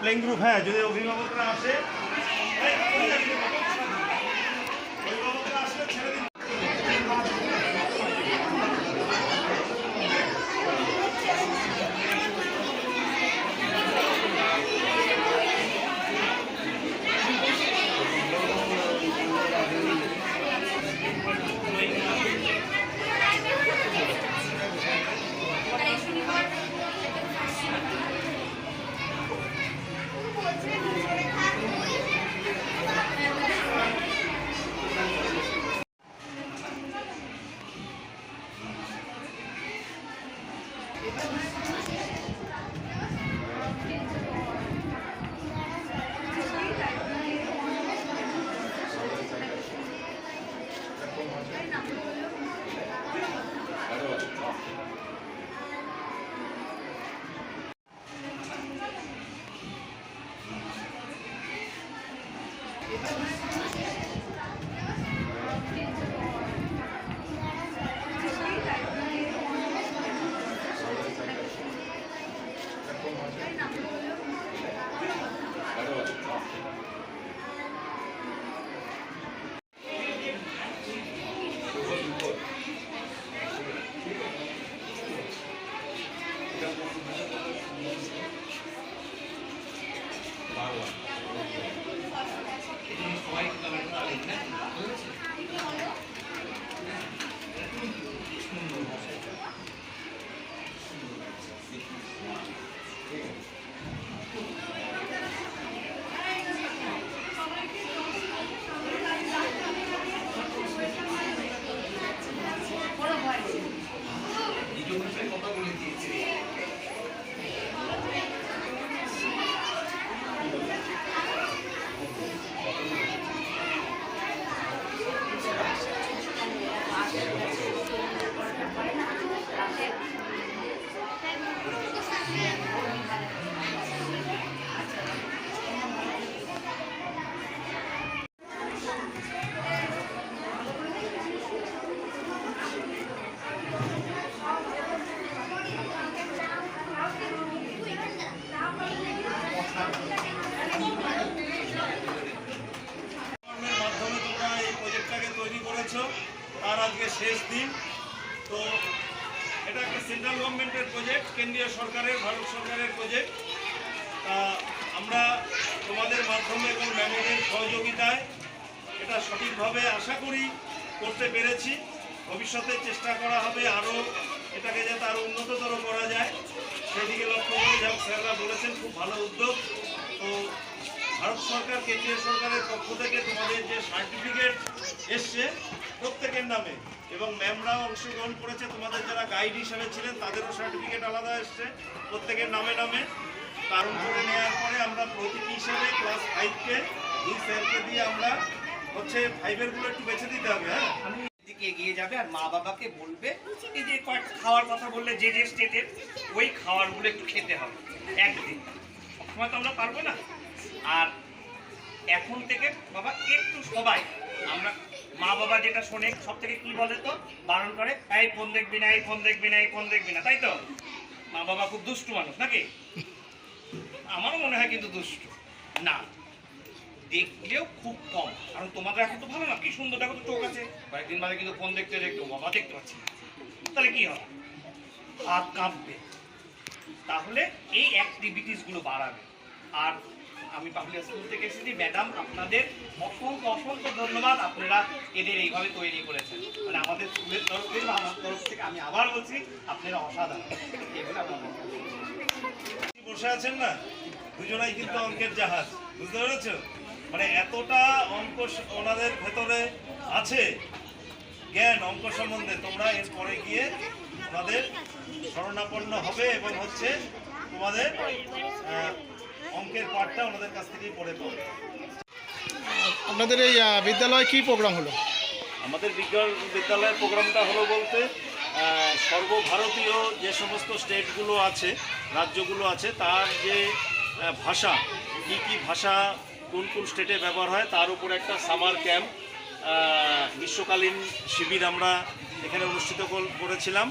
Playing group, হ্যাঁ, যদি অভিভাবকরা আসে ছেড়ে দিন। তার আজকে শেষ দিন। তো এটা একটা সেন্ট্রাল গভর্নমেন্টের প্রজেক্ট, কেন্দ্রীয় সরকারের, ভারত সরকারের প্রজেক্ট। আমরা তোমাদের মাধ্যমে এবং ম্যামের সহযোগিতায় এটা সঠিকভাবে আশা করি করতে পেরেছি। ভবিষ্যতে চেষ্টা করা হবে আরও এটাকে যাতে আরও উন্নততর করা যায় সেদিকে লক্ষ্য করে, যেমন স্যাররা বলেছেন, খুব ভালো উদ্যোগ। তো ভারত সরকার, কেন্দ্রীয় সরকারের পক্ষ থেকে তোমাদের যে সার্টিফিকেট এসছে প্রত্যেকের নামে, এবং ম্যামরাও অংশগ্রহণ করেছে, তোমাদের যারা গাইড হিসাবে ছিলেন তাদেরও সার্টিফিকেট আলাদা এসছে প্রত্যেকের নামে নামে। কারণ করে নেওয়ার পরে আমরা প্রতীকী হিসাবে ক্লাস 5কে 2 স্যারকে দিয়ে আমরা হচ্ছে 5-এরগুলো একটু বেছে দিতে হবে। হ্যাঁ, দিকে এগিয়ে যাবে আর মা বাবাকে বলবে এই যে কয়েকটা খাওয়ার কথা বললে যে যে স্টেটের, ওই খাবারগুলো একটু খেতে হবে একদিন। সবসময় তো আমরা পারবো না। আর এখন থেকে বাবা একটু সবাই, আমরা মা বাবা যেটা শোনে সব থেকে কি বলে তো, বারণ করে, এই ফোন দেখবি না, এই ফোন দেখবি না, এই ফোন দেখবি না, তাই তো? মা বাবা খুব দুষ্টু মানুষ নাকি? আমারও মনে হয় কিন্তু দুষ্টু না, দেখলেও খুব কম। কারণ তোমাদের এখন তো ভালো না, কি সুন্দর দেখো তো চোখ আছে, কয়েকদিন বাদে কিন্তু ফোন দেখতে দেখতে বাবা দেখতে পাচ্ছি না, তাহলে কি হবে? হাত কাঁপবে। তাহলে এই অ্যাক্টিভিটিসগুলো বাড়াবে। আর আমি পাবলিক স্কুল থেকে এসেছি, ম্যাডাম আপনাদের অসংখ্য অসংখ্য ধন্যবাদ, আপনারা এদের এইভাবে তৈরি করেছেন। মানে আমাদের স্কুলের তরফ থেকে, আমার তরফ থেকে আমি আবার বলছি, আপনারা অসাধারণ। বসে আছেন না, দুজনাই কিন্তু অঙ্কের জাহাজ, বুঝতে পেরেছ? মানে এতটা অঙ্ক ওনাদের ভেতরে আছে, জ্ঞান অঙ্ক সম্বন্ধে, তোমরা এরপরে গিয়ে তোমাদের শরণাপন্ন হবে এবং হচ্ছে তোমাদের অঙ্কের পাঠটা ওনাদের কাছ থেকেই পড়ে পড়ে। আপনাদের এই বিদ্যালয়ে কি প্রোগ্রাম হলো? আমাদের বিদ্যালয়ের প্রোগ্রামটা হলো বলতে, সর্বভারতীয় যে সমস্ত স্টেটগুলো আছে, রাজ্যগুলো আছে, তার যে ভাষা, কী ভাষা কোন কোন স্টেটে ব্যবহার হয় তার উপর একটা সামার ক্যাম্প, গ্রীষ্মকালীন শিবির আমরা এখানে অনুষ্ঠিত করেছিলাম।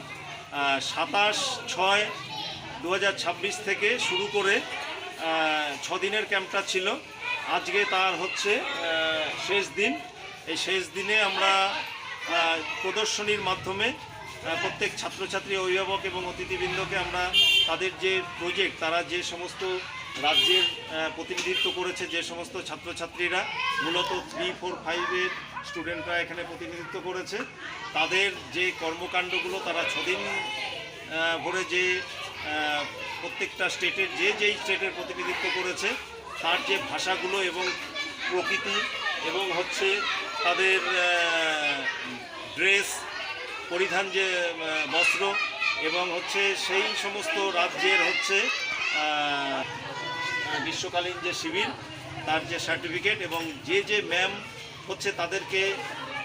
27/6/2026 থেকে শুরু করে দিনের ক্যাম্পটা ছিল, আজকে তার হচ্ছে শেষ দিন। এই শেষ দিনে আমরা প্রদর্শনীর মাধ্যমে প্রত্যেক ছাত্রছাত্রী, অভিভাবক এবং অতিথিবৃন্দকে আমরা তাদের যে প্রজেক্ট, তারা যে সমস্ত রাজ্যের প্রতিনিধিত্ব করেছে, যে সমস্ত ছাত্রছাত্রীরা মূলত 3, 4, 5-এর স্টুডেন্টরা এখানে প্রতিনিধিত্ব করেছে, তাদের যে কর্মকাণ্ডগুলো তারা 6 দিন ভরে যে প্রত্যেকটা স্টেটের যেই স্টেটের প্রতিনিধিত্ব করেছে তার যে ভাষাগুলো এবং প্রকৃতি এবং হচ্ছে তাদের ড্রেস পরিধান, যে বস্ত্র এবং হচ্ছে সেই সমস্ত রাজ্যের হচ্ছে গ্রীষ্মকালীন যে শিবির তার যে সার্টিফিকেট এবং যে ম্যাম হচ্ছে তাদেরকে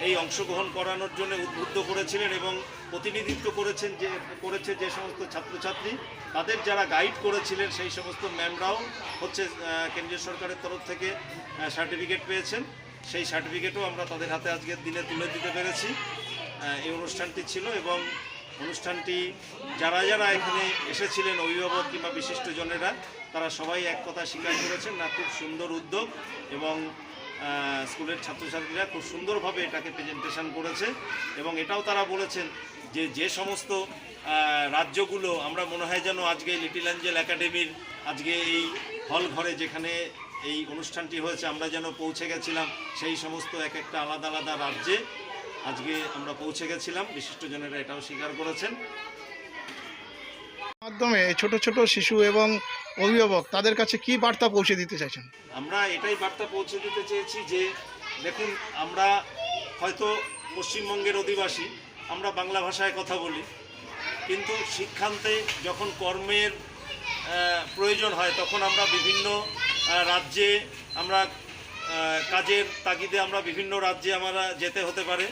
এই অংশগ্রহণ করানোর জন্য উদ্বুদ্ধ করেছিলেন এবং প্রতিনিধিত্ব করেছে যে সমস্ত ছাত্রছাত্রী, তাদের যারা গাইড করেছিলেন সেই সমস্ত ম্যামরাও হচ্ছে কেন্দ্রীয় সরকারের তরফ থেকে সার্টিফিকেট পেয়েছেন। সেই সার্টিফিকেটও আমরা তাদের হাতে আজকের দিনে তুলে দিতে পেরেছি। এই অনুষ্ঠানটি ছিল এবং অনুষ্ঠানটি যারা এখানে এসেছিলেন, অভিভাবক কিংবা বিশিষ্টজনেরা, তারা সবাই এক কথা স্বীকার করেছেন না, খুব সুন্দর উদ্যোগ এবং স্কুলের ছাত্রছাত্রীরা খুব সুন্দরভাবে এটাকে প্রেজেন্টেশন করেছে এবং এটাও তারা বলেছেন যে সমস্ত রাজ্যগুলো আমরা মনে হয় যেন আজকে লিটল অ্যাঞ্জেল একাডেমির আজকে এই হল ঘরে যেখানে এই অনুষ্ঠানটি হয়েছে আমরা যেন পৌঁছে গেছিলাম সেই সমস্ত একটা আলাদা আলাদা রাজ্যে আজকে আমরা পৌঁছে গেছিলাম। বিশিষ্টজনেরা এটাও স্বীকার করেছেন। মাধ্যমে ছোট ছোট শিশু এবং অভিভাবক তাদের কাছে কি বার্তা পৌঁছে দিতে চাইছেন? আমরা এটাই বার্তা পৌঁছে দিতে চেয়েছি যে দেখুন, আমরা হয়তো পশ্চিমবঙ্গের অধিবাসী, আমরা বাংলা ভাষায় কথা বলি, কিন্তু শিক্ষান্তে যখন কর্মের প্রয়োজন হয় তখন আমরা বিভিন্ন রাজ্যে আমরা কাজের তাগিদে আমরা বিভিন্ন রাজ্যে আমরা যেতে হতে পারে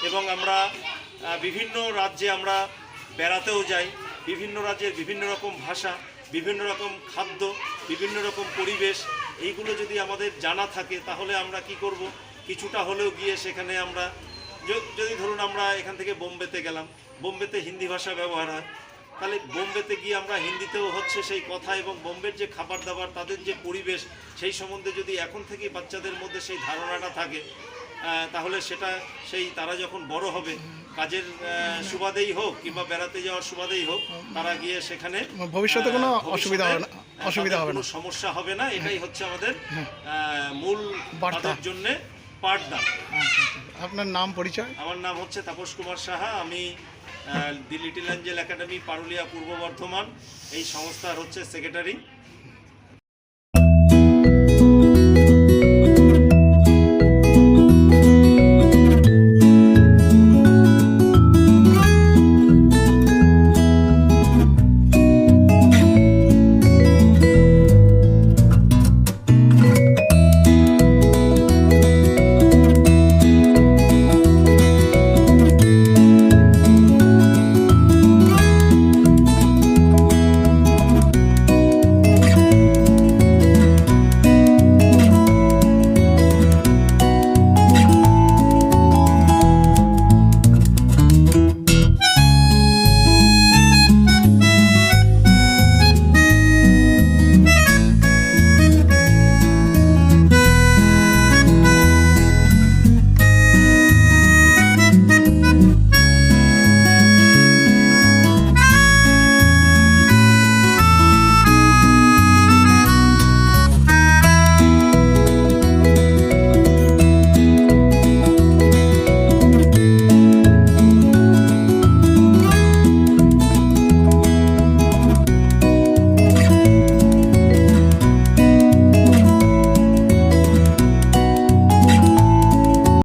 এবং আমরা বিভিন্ন রাজ্যে আমরা বেড়াতেও যাই। বিভিন্ন রাজ্যের বিভিন্ন রকম ভাষা, বিভিন্ন রকম খাদ্য, বিভিন্ন রকম পরিবেশ, এইগুলো যদি আমাদের জানা থাকে তাহলে আমরা কি করব, কিছুটা হলেও গিয়ে সেখানে আমরা যদি ধরুন আমরা এখান থেকে বোম্বেতে গেলাম, বোম্বেতে হিন্দি ভাষা ব্যবহার হয়, তাহলে বোম্বেতে গিয়ে আমরা হিন্দিতেও হচ্ছে সেই কথা এবং বোম্বের যে খাবার দাবার, তাদের যে পরিবেশ, সেই সম্বন্ধে যদি এখন থেকেই বাচ্চাদের মধ্যে সেই ধারণাটা থাকে তাহলে সেটা তারা যখন বড় হবে কাজের সুবাদেই হোক কিংবা বেড়াতে যাওয়ার সুবাদেই হোক, তারা গিয়ে সেখানে ভবিষ্যতে কোনো অসুবিধা হবে না, কোনো সমস্যা হবে না। এটাই হচ্ছে আমাদের মূল তাদের জন্য পাঠদান। আপনার নাম, পরিচয়? আমার নাম হচ্ছে তাপস কুমার সাহা। আমি দি লিটল অ্যাঞ্জেল একাডেমি পারুলিয়া, পূর্ব বর্ধমান এই সংস্থার হচ্ছে সেক্রেটারি।